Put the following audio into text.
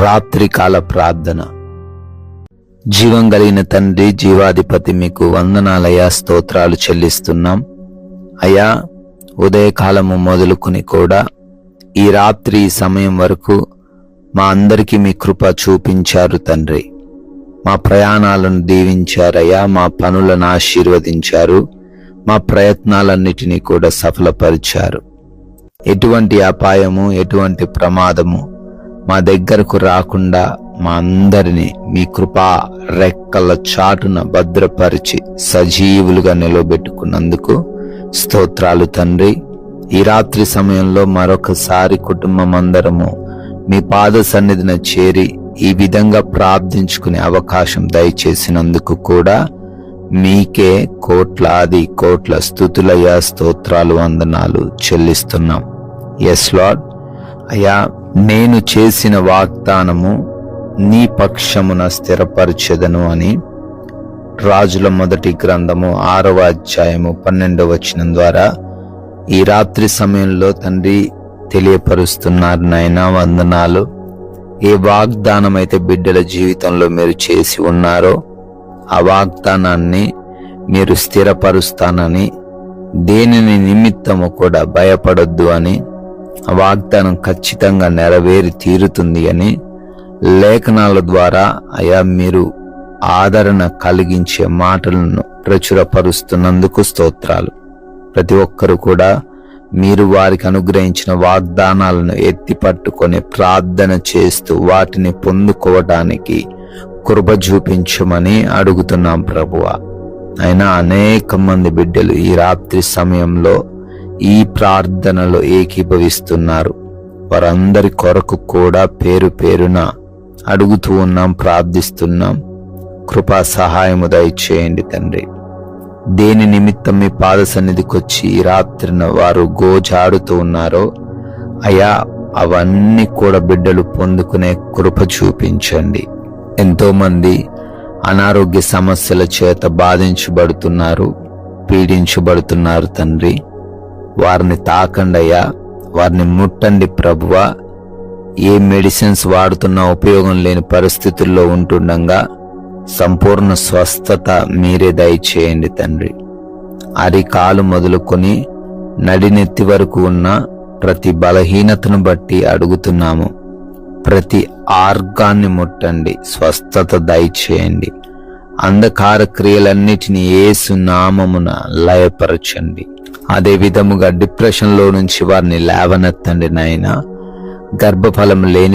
రాత్రికాల ప్రార్థన. జీవం కలిగిన తండ్రి, జీవాధిపతి, మీకు వందనాలయ్యా, స్తోత్రాలు చెల్లిస్తున్నాం అయ్యా. ఉదయకాలము మొదలుకొని కూడా ఈ రాత్రి సమయం వరకు మా అందరికీ మీ కృప చూపించారు తండ్రి. మా ప్రయాణాలను దీవించారయ్యా, మా పనులను ఆశీర్వదించారు, మా ప్రయత్నాలన్నిటినీ కూడా సఫలపరిచారు. ఎటువంటి అపాయము, ఎటువంటి ప్రమాదము మా దగ్గరకు రాకుండా మా అందరినీ మీ కృపా రెక్కల చాటున భద్రపరిచి సజీవులుగా నిలబెట్టుకున్నందుకు స్తోత్రాలు తండ్రి. ఈ రాత్రి సమయంలో మరొకసారి కుటుంబం అందరము మీ పాద సన్నిధిన చేరి ఈ విధంగా ప్రార్థించుకునే అవకాశం దయచేసినందుకు కూడా మీకే కోట్లాది కోట్ల స్తుతులయ్యా, స్తోత్రాలు, వందనాలు చెల్లిస్తున్నాం. Yes Lord. అయ్యా, నేను చేసిన వాగ్దానము నీ పక్షమున స్థిరపరచెదను అని రాజుల మొదటి గ్రంథము 6వ అధ్యాయము 12వ వచనం ద్వారా ఈ రాత్రి సమయంలో తండ్రి తెలియపరుస్తున్నారు నాయనా. వందనాలు. ఏ వాగ్దానం అయితే బిడ్డల జీవితంలో మీరు చేసి ఉన్నారో ఆ వాగ్దానాన్ని మీరు స్థిరపరుస్తానని, దేనిని నిమిత్తము కూడా భయపడొద్దు అని, ఆ వాగ్దానం ఖచ్చితంగా నెరవేరి తీరుతుంది అని లేఖనాల ద్వారా అయా మీరు ఆదరణ కలిగించే మాటలను ప్రచురపరుస్తున్నందుకు స్తోత్రాలు. ప్రతి ఒక్కరు కూడా మీరు వారికి అనుగ్రహించిన వాగ్దానాలను ఎత్తి పట్టుకొని ప్రార్థన చేస్తూ వాటిని పొందుకోవడానికి కృప చూపించమని అడుగుతున్నాం ప్రభువా. అయినా అనేక మంది బిడ్డలు ఈ రాత్రి సమయంలో ఈ ప్రార్థనలో ఏకీభవిస్తున్నారు. వారందరి కొరకు కూడా పేరు పేరున అడుగుతూ ఉన్నాం, ప్రార్థిస్తున్నాం. కృపా సహాయము దయచేయండి తండ్రి. దేని నిమిత్తం మీ పాద సన్నిధికొచ్చి ఈ రాత్రిన వారు గోజాడుతూ ఉన్నారో అయా, అవన్నీ కూడా బిడ్డలు పొందుకునే కృప చూపించండి. ఎంతో మంది అనారోగ్య సమస్యల చేత బాధించబడుతున్నారు, పీడించబడుతున్నారు తండ్రి. వారిని తాకండి అయ్యా, వారిని ముట్టండి ప్రభువా. ఏ మెడిసిన్స్ వాడుతున్నా ఉపయోగం లేని పరిస్థితుల్లో ఉంటుండగా సంపూర్ణ స్వస్థత మీరే దయచేయండి తండ్రి. అరికాలు మొదలుకొని నడినెత్తి వరకు ఉన్న ప్రతి బలహీనతను బట్టి అడుగుతున్నాము. ప్రతి ఆర్గాన్ని ముట్టండి, స్వస్థత దయచేయండి. అంధకార క్రియలన్నిటినీ యేసు నామమున లయపరచండి. అదే విధముగా డిప్రెషన్లో నుంచి వారిని లేవనెత్తండి నాయనా. గర్భఫలం లేని